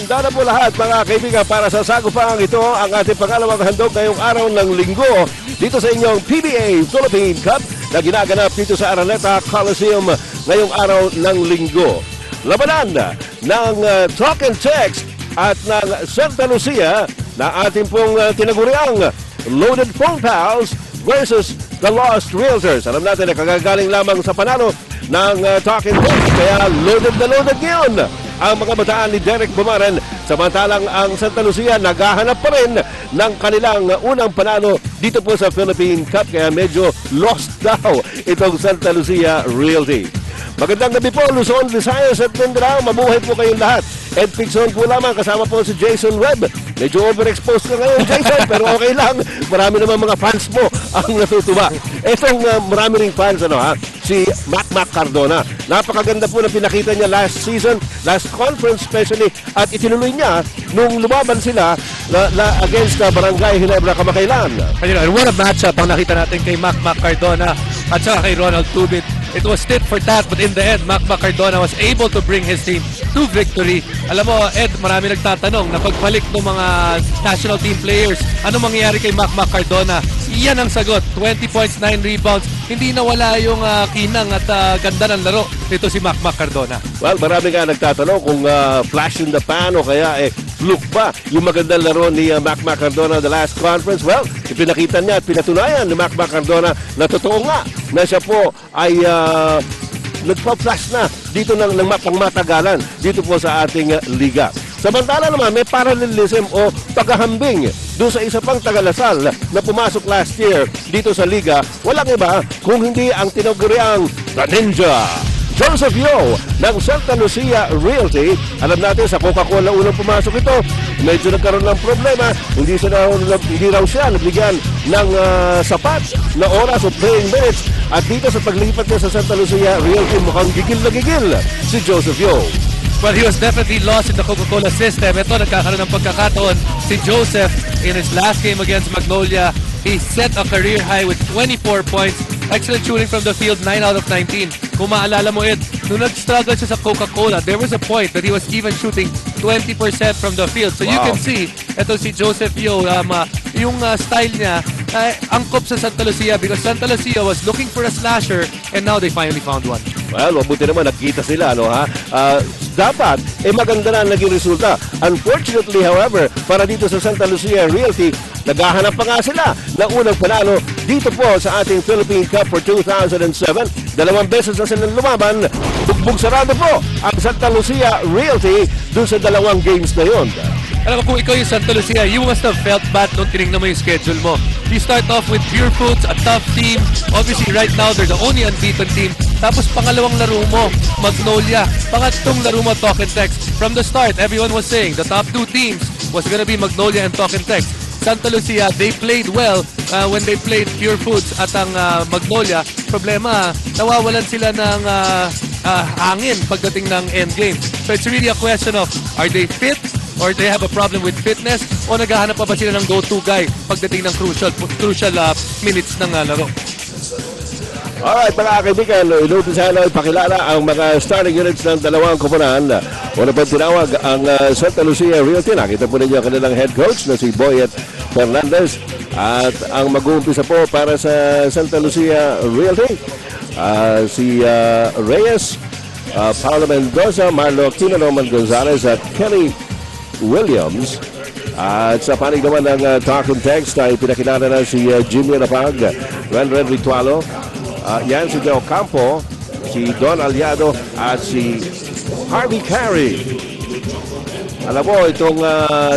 Handa na po lahat mga kaibigan para sa sagupang ito ang ating pangalawang handog ngayong araw ng linggo dito sa inyong PBA Philippine Cup na ginaganap dito sa Araneta Coliseum ngayong araw ng linggo. Labanan ng Talk and Text at ng Santa Lucia na ating pong tinaguriang Loaded Phone Pals versus the Lost Realtors. Alam natin na kagagaling lamang sa panalo ng Talk and Text kaya loaded na loaded ngayon ang mga bataan ni Derek Bumaren, samantalang ang Santa Lucia naghahanap pa rin ng kanilang unang panalo dito po sa Philippine Cup kaya medyo lost daw itong Santa Lucia Realty. Magandang gabi po Luzon, Visayas at Mindanao, mabuhay po kayong lahat. Ed Pixon po lamang kasama po si Jason Webb. Medyo overexposed ka ngayon Jason pero okay lang, marami naman mga fans mo ang natutuwa. Etong marami ring fans si Mac Cardona. Napakaganda po na pinakita niya last season, last conference especially, at itinuloy niya nung lumaban sila against Barangay Ginebra Kamakailan. And what a matchup ang nakita natin kay Mac Cardona at saka kay Ronald Tubit. It was tit for tat, but in the end, Mac Cardona was able to bring his team to victory. Alam mo, Ed, marami nagtatanong na pagbalik ng mga national team players, ano mangyayari kay Mac Cardona? Iyan ang sagot. 20 points, 9 rebounds. Hindi nawala yung kinang at ganda ng laro nito si Mac Cardona. Well, marami nga nagtatanong kung flash in the pan o kaya fluke ba yung magandang laro ni Mac Cardona the last conference. Well, ipinakita niya at pinatunayan ni Mac Cardona na totoo nga na siya po ay nagpa-flash na dito ng pangmatagalan dito po sa ating liga. Samantala naman, may parallelism o paghahambing doon sa isa pang tagalasal na pumasok last year dito sa liga. Walang iba kung hindi ang tinaguriang The Ninja. Joseph Yo ng Santa Lucia Realty. Alam natin sa Coca-Cola unang pumasok ito, medyo nagkaroon ng problema. Hindi raw siya nabigyan ng sapat na oras o playing minutes. At dito sa paglipat niya sa Santa Lucia Realty, mukhang gigil na gigil si Joseph Yo. Well, he was definitely lost in the Coca-Cola system. Ito, nagkakaroon ng pagkakataon si Joseph in his last game against Magnolia. He set a career high with 24 points. Excellent shooting from the field, 9 out of 19. Kung maalala mo, Ed, nung nag-struggle siya sa Coca-Cola, there was a point that he was even shooting 20% from the field. So you can see, ito si Joseph Yo, yung style niya, angkop sa Santa Lucia because Santa Lucia was looking for a slasher and now they finally found one. Well, mabuti naman nakita sila, dapat, maganda na naging resulta. Unfortunately, however, para dito sa Santa Lucia Realty, naghahanap pa nga sila ng unang panalo dito po sa ating Philippine Cup for 2007. Dalawang beses na silang lumaban. Bugbog sarado po ang Santa Lucia Realty dun sa dalawang games na yun. Alam mo, kung ikaw yung Santa Lucia, you must have felt bad nung tinignan mo yung schedule mo. You start off with Pure Foods, a tough team. Obviously, right now, they're the only unbeaten team. Tapos, pangalawang laro mo, Magnolia. Pangatlong laro mo, Talk and Text. From the start, everyone was saying the top two teams was gonna be Magnolia and Talk and Text. Santa Lucia, they played well when they played Pure Foods at ang Magnolia. Problema, nawawalan sila ng hangin pagdating ng endgame. So it's really a question of, are they fit? Or they have a problem with fitness? O naghahanap pa ba sila ng go-to guy pagdating ng crucial minutes ng laro? Alright, mga kaibigan, inutusan na ipakilala ang mga starting units ng dalawang koponan. Una pa tinawag ang Santa Lucia Realty. Nakita po ninyo ang kanilang head coach na si Boyet Fernandez. At ang mag-uumpisa po para sa Santa Lucia Realty, si Reyes, Paolo Mendoza, Marlo Aquino, Roman Gonzalez at Kelly Williams. At sa panig naman ng Talk and Text ay pinakilala na si Jimmy Rapag, Renren Ritualo, yan si Joe Campo, si Don Aliado at si Harvey Carey. Alam mo, itong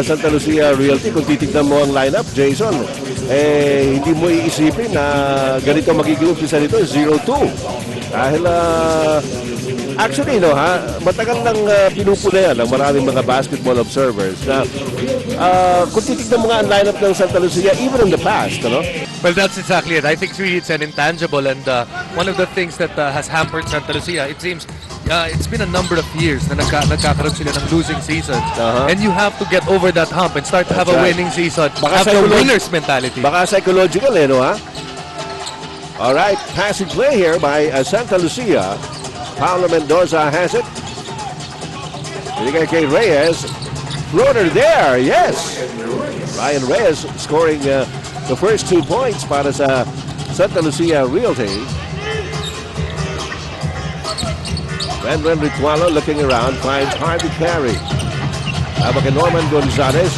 Santa Lucia Realty, kung titignan mo ang lineup, Jason, hindi mo iisipin na ganito magiging umpisa nito, 0-2. Dahil actually, matagal nang pinupuna yan ng maraming mga basketball observers na kung titignan mo nga ang lineup ng Santa Lucia, even in the past, Well, that's exactly it. I think really it's an intangible, and one of the things that has hampered Santa Lucia, it seems, it's been a number of years na nagkakaroon sila ng losing season. And you have to get over that hump and start to have a winning season. Have the winner's mentality. Baka psychological, Alright, passing play here by Santa Lucia. Paolo Mendoza has it. Binigay kay Reyes. floater there. Yes. Ryan Reyes scoring the first 2 points para sa Santa Lucia Realty. Renren Ritualo looking around, finds Harvey Carey. Habang kay Norman Gonzalez.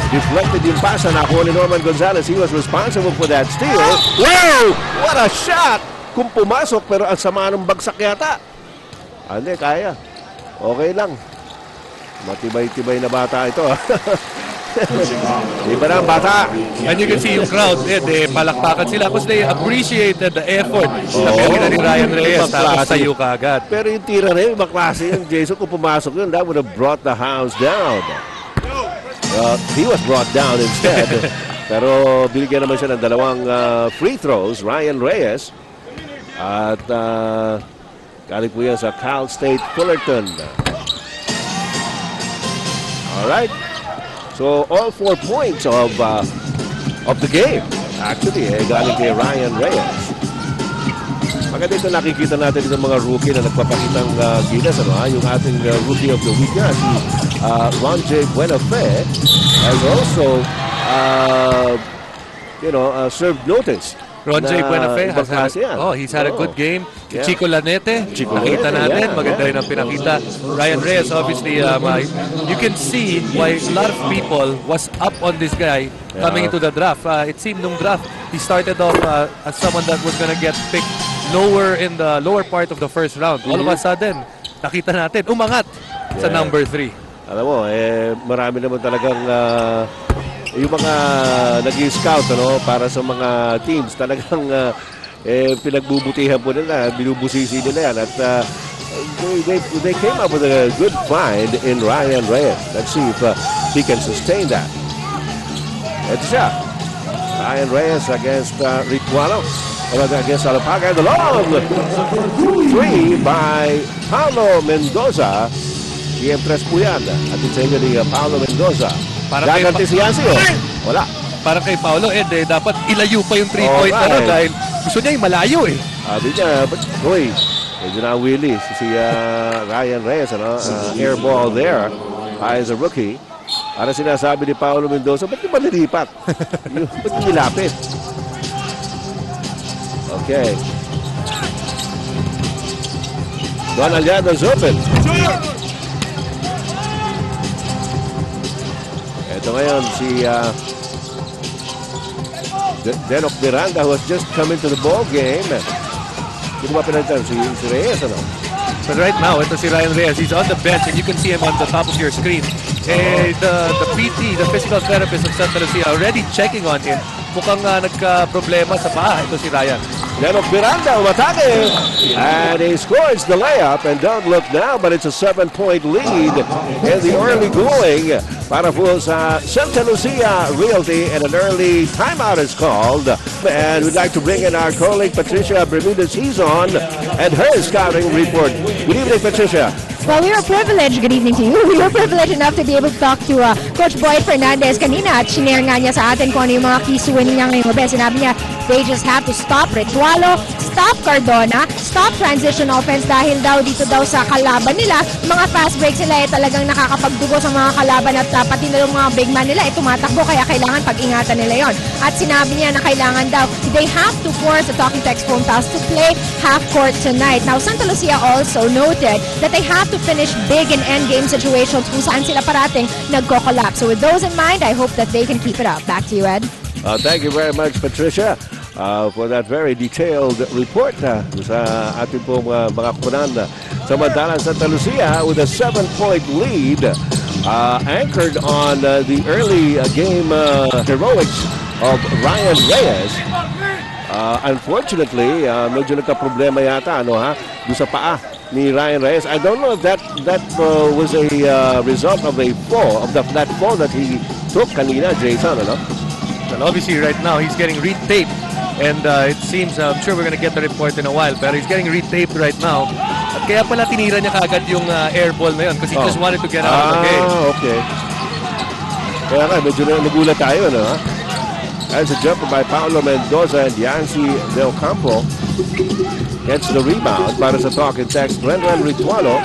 Deflected yung pasa na ni Norman Gonzalez. He was responsible for that steal. Wow! What a shot! Kung pumasok, pero ang sama ng bagsak yata. Hindi, kaya. Okay lang. Matibay-tibay na bata ito. Iba na ang bata. And you can see yung crowd, palakpakan sila because they appreciated the effort na pinagina ni Ryan Reyes tapos tayo kaagad. Pero yung tira na yun, ibang klase yun, Jason. Kung pumasok yun, that would have brought the house down. He was brought down instead. Pero binigyan naman siya ng dalawang free throws, Ryan Reyes. At galing po yan sa Cal State Fullerton. Alright. So all 4 points of the game. Actually, galing kay Ryan Reyes. Maganda ito nakikita natin ng mga rookie na nagpapakitang gilas. Yung ating rookie of the week na si Ron J. Buenafe has also served notice. Ron J. Buenafe he's had a good game. Chico Lanete, nakita natin. Maganda rin ang pinakita. Ryan Reyes, obviously, you can see why a lot of people was up on this guy coming into the draft. It seemed nung draft, he started off as someone that was gonna get picked lower in the lower part of the first round. All of a sudden, nakita natin, umangat sa number 3. Alam mo, marami naman talagang yung mga nag-scout para sa mga teams, talagang pinagbubutihan po nila, binubusisi nila yan. At they came up with a good find in Ryan Reyes. Let's see if he can sustain that. Ito siya. Ryan Reyes against Ritualo. Against Alapaga. The long 3 by Paulo Mendoza. PM3 po yan. At sa inyo ni Paulo Mendoza. Gaganti si Yancy. Wala. Para kay Paulo, dapat ilayo pa yung 3-point dahil gusto niya yung malayo Sabi niya, but boy, medyo na Willie. Si Ryan Reyes, air ball there as a rookie. Para sinasabi ni Paulo Mendoza, ba't di ba nilipat? Ba't nilapit? Okay. Don Aliado's open. Ito ngayon si Denok Miranda, who has just come into the ball game. Hindi ba pinalitan si Reyes, But right now, ito si Ryan Reyes. He's on the bench and you can see him on the top of your screen. The PT, the physical therapist of Santa Lucia, already checking on him. Mukhang nagka-problema sa paa. Ito si Ryan. Denok Miranda umatake. And he scores the layup. And don't look now, but it's a 7-point lead in the early going para po sa Santa Lucia Realty, and an early timeout is called. And we'd like to bring in our colleague Patricia Bermudez. He's on and her scouting report. Good evening, Patricia. Well, we were privileged. Good evening to you. We were privileged enough to be able to talk to Coach Boyd Fernandez kanina at shinare nga niya sa atin kung ano yung mga kisuan niya ngayong gabi. Sinabi niya, they just have to stop Ritualo, stop Cardona, stop transition offense dahil daw dito daw sa kalaban nila, mga fast breaks nila talagang nakakapagdugo sa mga kalaban at pati na yung mga big man nila tumatakbo kaya kailangan pag-ingatan nila yon. At sinabi niya na kailangan daw, they have to force the Talking Text phone pass to play half court tonight. Now, Santa Lucia also noted that they have to finish big in endgame situations kung saan sila parating nagko-collapse. So with those in mind, I hope that they can keep it up. Back to you, Ed. Thank you very much, Patricia, for that very detailed report sa ating pong mga kunan. Samantalang Santa Lucia with a 7-point lead, anchored on the early game heroics of Ryan Reyes. Unfortunately, medyo nagka-problema yata doon sa paa ni Ryan Reyes. I don't know if that was a result of a fall, of that fall that he took kanina, Jason, Well, obviously, right now, he's getting retaped. And it seems, I'm sure we're going to get the report in a while, pero he's getting retaped right now. At kaya pala tinira niya kaagad yung air ball na yun because he just wanted to get out of the game. Okay. Kaya nga, medyo nagulat tayo, As a jumper by Paulo Mendoza and Yancy Del Campo gets the rebound para sa Talking Text. Renren Ritualo.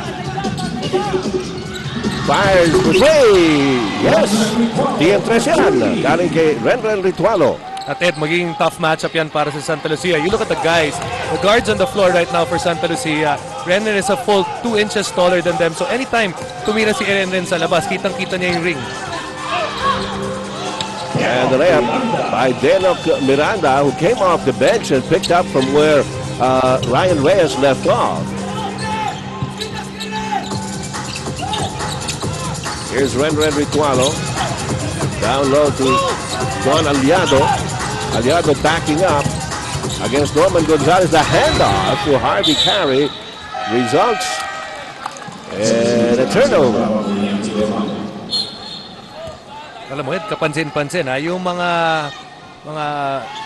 Fires for three. Yes. TM3 yan. Galing kay Renren Ritualo. At Ed, magiging tough matchup yan para sa Santa Lucia. You look at the guys, the guards on the floor right now for Santa Lucia. Renren is a full 2 inches taller than them. So anytime tumira si Renren sa labas, kitang-kita niya yung ring. And the layup by Denok Miranda, who came off the bench and picked up from where Ryan Reyes left off. Here's Renren Ritualo. Down low to Don Aliado. Aliado backing up against Norman Gonzalez. The handoff to Harvey Carey results in a turnover. Alam mo, Ed, kapansin-pansin ha, yung mga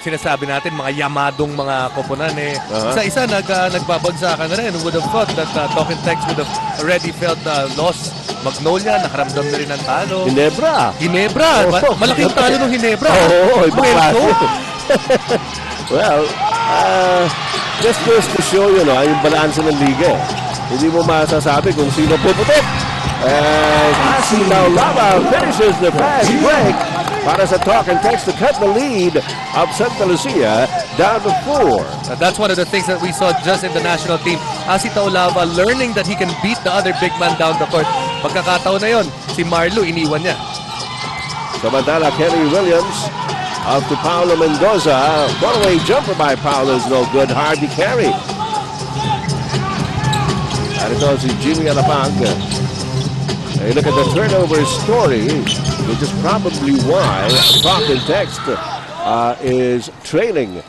sinasabi natin, mga yamadong mga koponan isa-isa nagbabagsakan na rin. Who would have thought that Talking Tex would have already felt lost. Magnolia, nakaramdam na rin ng talo. Ginebra. Malaking talo ng Ginebra. Well, just goes to show, yung balanse ng liga. Hindi mo masasabi kung sino puputok. And Asinaw Lava finishes the fast break para sa Talking Tex to cut the lead of Santa Lucia down to 4. That's one of the things that we saw just in the national team. Asi Taulava learning that he can beat the other big man down the court. Pagkakataon na yon, si Marlo iniwan niya. Samantala, Kenny Williams up to Paulo Mendoza. One-way jumper by Paulo is no good. Harvey Carey. At ito si Jimmy Alapag. Hey, look at the turnover story, which is probably why Talking Tex is trailing.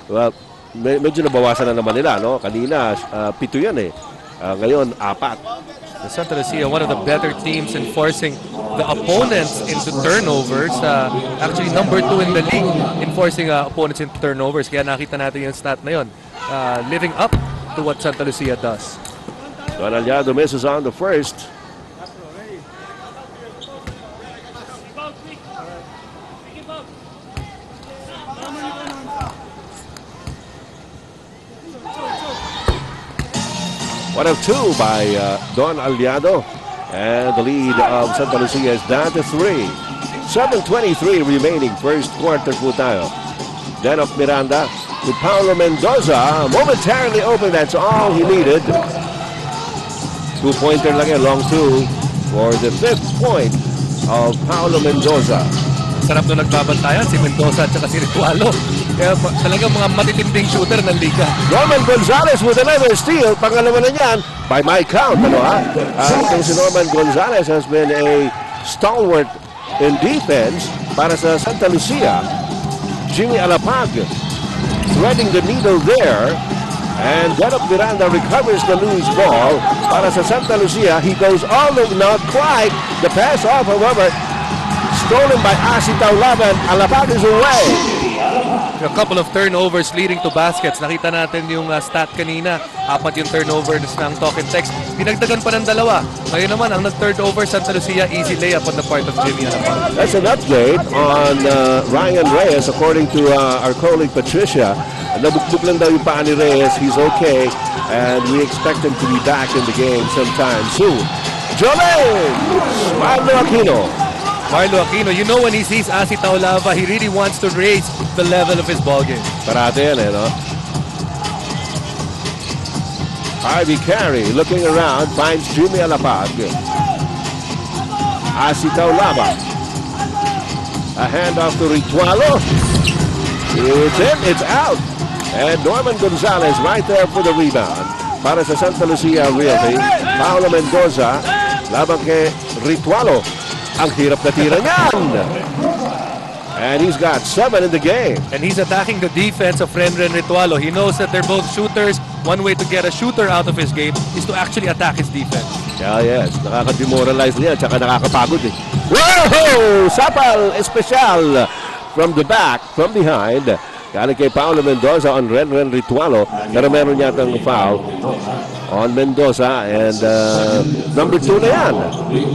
Well, medyo nabawasan na naman nila, no? Kanina, 7 yan eh. Ngayon, 4. The Santa Lucia, one of the better teams in forcing the opponents into turnovers. Actually, number 2 in the league in forcing opponents into turnovers. Kaya nakita natin yung stat na yun. Living up to what Santa Lucia does. Don Aliado misses on the first. One of 2 by Don Aliado. And the lead of Santa Lucia is down to 3. 7:23 remaining. First quarter po tayo. Denok Miranda to Paulo Mendoza. Momentarily open. That's all he needed. 2-pointer lang yan. Long 2 for the 5th point of Paulo Mendoza. Sarap na nagbabantayan si Mendoza at saka si Ritualo. Kaya talagang mga matitinding shooter ng liga. Norman Gonzalez with another steal. Pangalawa na niyan by my count. Si Norman Gonzalez has been a stalwart in defense para sa Santa Lucia. Jimmy Alapag threading the needle there. And Denok Miranda recovers the loose ball para sa Santa Lucia. He goes all the way, not quite. The pass off, however, stolen by Asi Taulava, and Alapag is away. A couple of turnovers leading to baskets. Nakita natin yung stat kanina. 4 yung turnovers ng Talking Tex. Dinagdagan pa ng 2. Ngayon naman, ang nag-third over, Santa Lucia, easy layup on the part of Jimmy Alapag. That's an update on Ryan Reyes, according to our colleague Patricia. Nabugbog lang daw yung paa ni Reyes. He's okay. And we expect him to be back in the game sometime soon. Jolene! Marlo Aquino. Marlo Aquino, you know when he sees Asi Taulava, he really wants to raise the level of his ballgame. Parate yan no? Harvey Carey looking around, finds Jimmy Alapag. Asi Taulava. A handoff to Ritualo. It's in, it's out. And Norman Gonzalez right there for the rebound. Para sa Santa Lucia Realty, Paulo Mendoza, labang kay Ritualo. Ang hirap na tira niyan. And he's got 7 in the game. And he's attacking the defense of Renren Ritualo. He knows that they're both shooters. One way to get a shooter out of his game is to actually attack his defense. Yeah, yes. Nakaka-demoralize niya. Tsaka nakakapagod eh. Whoa! Sapal Especial from the back, from behind. Galing kay Paulo Mendoza on Renren Ritualo. Pero meron yatang foul on Mendoza. And number 2 na yan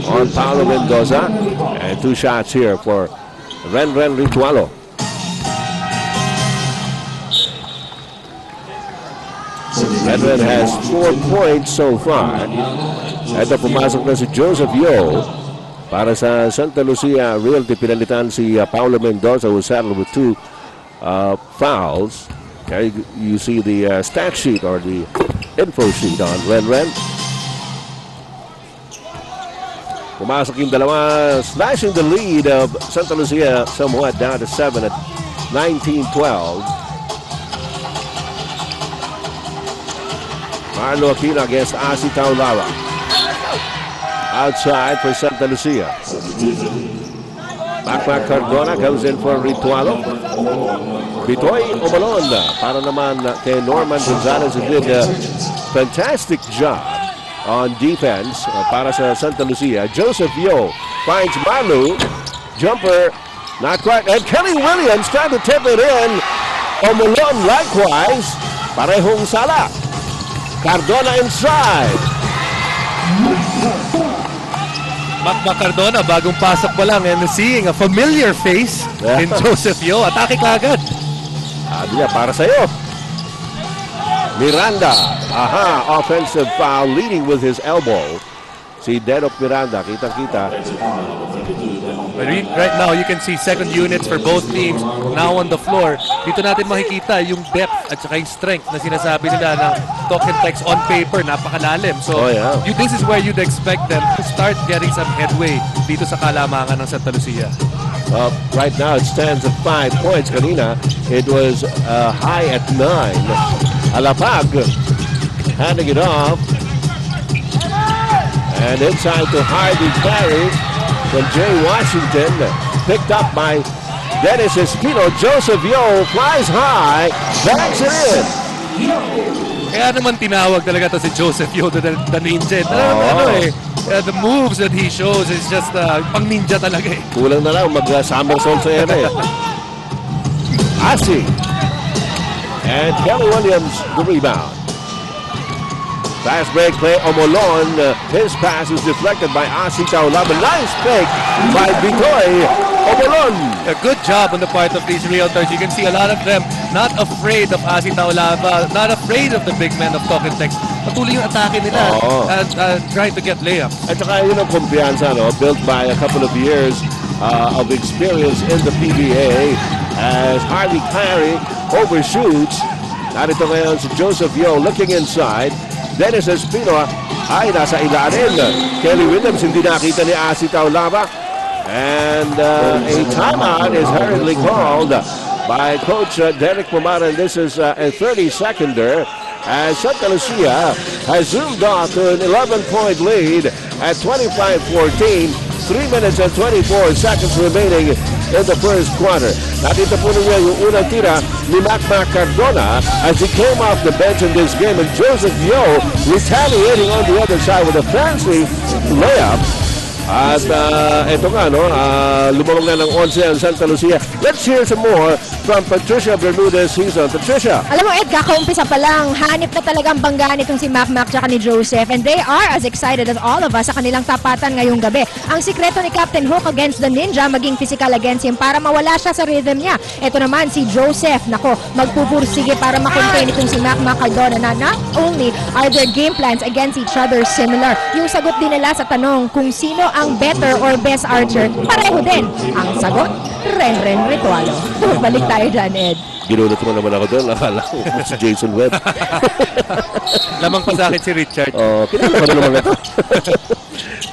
on Paulo Mendoza. And 2 shots here for Renren Ritualo. Renren has 4 points so far. Ito, pumasok na si Joseph Yo para sa Santa Lucia Realty. Pinalitan si Paulo Mendoza who settled with 2 fouls. Okay, you see the stat sheet or the info sheet on Ren. Pumasok yung dalawa, slashing the lead of Santa Lucia somewhat down to 7 at 19-12. Marlo Aquino against Asi Taulawa. Outside for Santa Lucia. Macmac Cardona comes in for Ritualo. Bitoy Omalon para naman kay Norman Gonzalez, who did a fantastic job on defense para sa Santa Lucia. Joseph Yo finds Marlo. Jumper, not quite. And Kelly Williams trying to tip it in. Omalon likewise. Parehong sala. Cardona inside. Macmac Cardona, bagong pasok pa lang and seeing a familiar face in Joseph Yo. Atake kagad. Sabi niya, para sa'yo. Miranda, offensive foul, leading with his elbow. Si Denok Miranda, kitang-kita. Right now, you can see second units for both teams now on the floor. Dito natin makikita yung depth at saka yung strength na sinasabi nila ng Talk 'N Text on paper, napakalalim. So, this is where you'd expect them to start getting some headway dito sa kalamangan ng Santa Lucia. Right now, it stands at 5 points. Kanina, it was high at 9. Alapag handing it off. And inside to Hardy Carey from Jay Washington. Picked up by Dennis Espino. Joseph Yo flies high. Banks it in. Kaya naman tinawag talaga to si Joseph Yo, the ninja. The moves that he shows is just pang ninja talaga eh. Kulang na lang mag-somersault sa ere. Asi. And Kelly Williams, the rebound. Fast break play, Omolon. His pass is deflected by Asi Taulaba. Nice pick by Bitoy Omolon. A good job on the part of these realtors. You can see a lot of them not afraid of Asi Taulaba, not afraid of the big men of Talk 'N Text. Patuloy yung atake nila and trying to get layups. At saka yun ang kumpiyansa, no? Built by a couple of years of experience in the PBA as Hardy Clary overshoots. Narito ngayon si Joseph Yo looking inside. Dennis Espino ay nasa ilalim. Kelly Williams hindi nakita ni Asi Taulaba. And a timeout is hurriedly called by Coach Derek Pomara. And this is a 30-seconder as Santa Lucia has zoomed off to an 11-point lead at 25-14. 3 minutes and 24 seconds remaining in the first quarter. Nakita po niya yung unang tira ni Macmac Cardona as he came off the bench in this game, and Joseph Yo retaliating on the other side with a fancy layup. At ito nga, lumabang na ng 11 ang Santa Lucia. Let's hear some more from Patricia Bermudez Season. Patricia. Alam mo, Ed, kakaumpisa pa lang. Hanip na talagang banggaan itong si Macmac tsaka ni Joseph. And they are as excited as all of us sa kanilang tapatan ngayong gabi. Ang sikreto ni Captain Hook against the Ninja, maging physical against him para mawala siya sa rhythm niya. Ito naman si Joseph. Nako, magpupursige para makontain itong si Macmac Cardona na not only are their game plans against each other similar, yung sagot din nila sa tanong kung sino ang better or best archer, pareho din. Ang sagot, Ren Ritualo. Balik tayo dyan, Ed. Ginulat mo naman ako doon. Nakala ko si Jason Webb. Lamang pa sa akin si Richard. Kinala ko na naman ito.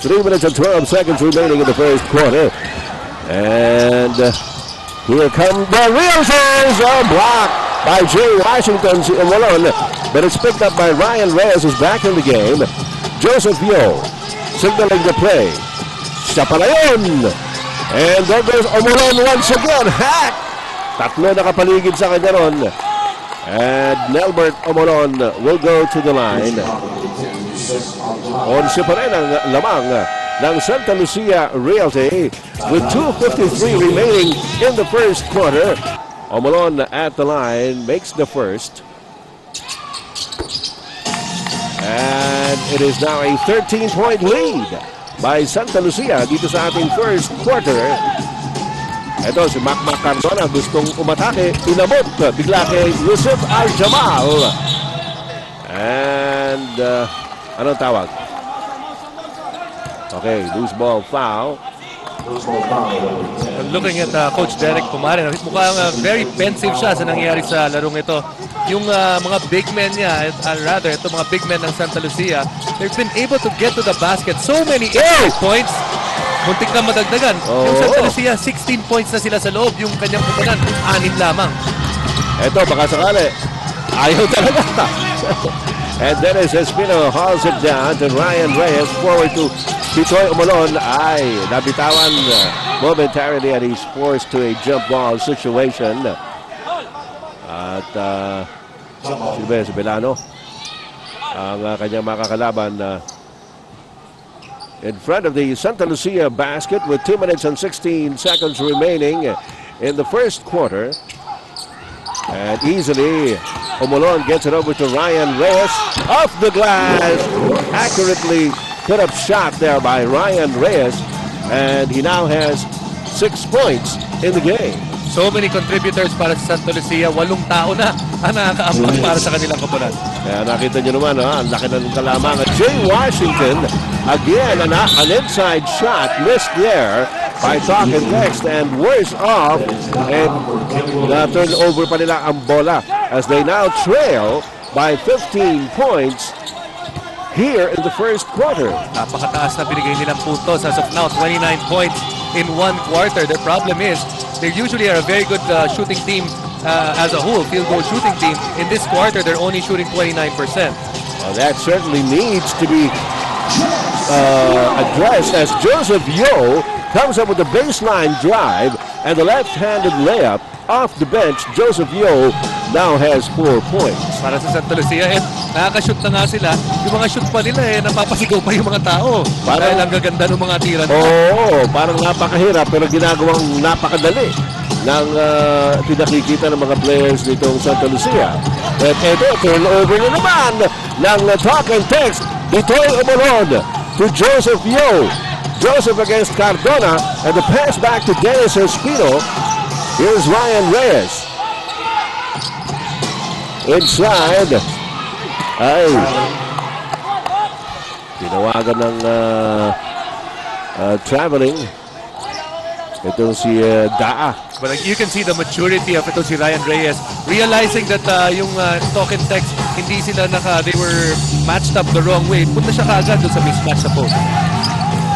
3 minutes and 12 seconds remaining in the first quarter. And here come the realtors. Blocked by Jay Washington. Si Omolon. But it's picked up by Ryan Reyes, who's back in the game. Joseph Yo signaling the play. Siya pala yun. And there goes Omolon once again. Hack! Tatlo nakapaligid sa kanya ron. And Nelbert Omolon will go to the line. 11 pa rin ang lamang ng Santa Lucia Realty with 2:53 remaining in the first quarter. Omolon at the line makes the first. And it is now a 13-point lead by Santa Lucia dito sa ating first quarter. Ito si Macmac Cardona gustong umatake, inabot bigla kay Yusuf Al-Jamal. And anong tawag? Okay, loose ball foul. Looking at Coach Derek Pumarin, mukhang very pensive siya sa nangyayari sa larong ito. Yung mga big men niya, rather, ito mga big men ng Santa Lucia, they've been able to get to the basket. So many points. Muntik na madagdagan. Yung Santa Lucia, 16 points na sila sa loob. Yung kanyang pumanan, 6 lamang. Ito, baka sakali. Ayaw talaga. And Dennis Espino hauls it down to Ryan Reyes. Forward to Pitoy Umolon. Ay, nabitawan momentarily and he's forced to a jump ball situation. At si Belano ang kanyang makakalaban in front of the Santa Lucia basket with 2 minutes and 16 seconds remaining in the first quarter. And easily, Umolon gets it over to Ryan Reyes. Off the glass. Accurately put up shot there by Ryan Reyes. And he now has 6 points in the game. So many contributors para sa Santa Lucia. 8 tao na ang nakakaambak para sa kanilang koponan. Kaya nakita nyo naman, ang laki ng kalamangan. Jay Washington, again, an inside shot missed there by Talk and Text, and worse off, and turn over pa nila ang bola as they now trail by 15 points here in the first quarter. Napakataas na binigay nilang puntos as of now, 29 points in 1 quarter. The problem is, they usually are a very good shooting team as a whole, field goal shooting team. In this quarter, they're only shooting 29%. Well, that certainly needs to be addressed as Joseph Yo comes up with a baseline drive and the left-handed layup off the bench. Joseph Yo now has 4 points. Para sa Santa Lucia, nakaka-shoot na nga sila. Yung mga shoot pa nila, napapasigaw pa yung mga tao. Dahil ang gaganda ng mga tira nila. Oo, parang napakahirap pero ginagawang napakadali ng pinakikita ng mga players nitong Santa Lucia. At ito, turnover na naman ng Talk and Text. Pitoy Umolon to Joseph Yo. Joseph against Cardona, and the pass back to Dennis Espino. Here's Ryan Reyes. Inside. Ay. Tinawagan ng traveling. Itong si Daa. But you can see the maturity of ito si Ryan Reyes. Realizing that yung Talk and Text, hindi sila they were matched up the wrong way. Punta siya kaagad doon sa mismatch sa post.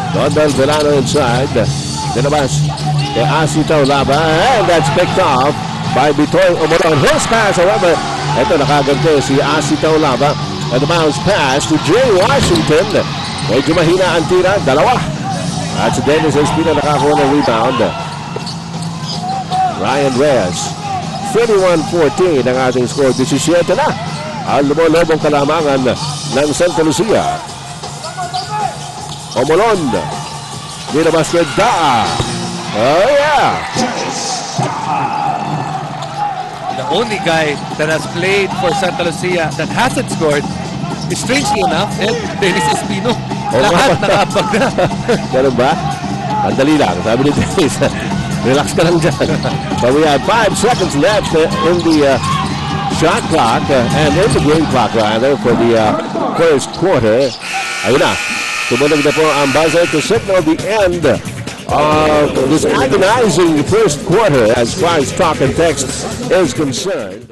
Dondal Velano inside. Dinabas kay Asi Taulaba. And that's picked off by Bitoy Umolon. His pass, however, ito nakaganto si Asi Taulaba. And the bounce pass to Jay Washington. Medyo mahina ang tira. 2. At si Dennis Espino nakakuha ng rebound. Ryan Reyes. 31-14 ang ating score. 17 na ang lumolobong kalamangan ng Santa Lucia. Umolon. Dinabas kay Daa. Oh yeah. The only guy that has played for Santa Lucia that hasn't scored is, strangely enough, Dennis Espino. Lahat nakabag na. Ganun ba? Andali lang. Sabi ni Dennis, relax ka lang dyan. But we have 5 seconds left in the shot clock and in the game clock rather for the first quarter. Ayun na. Tumunog na po ang buzzer to signal the end of this agonizing first quarter as far as Talk and Text is concerned.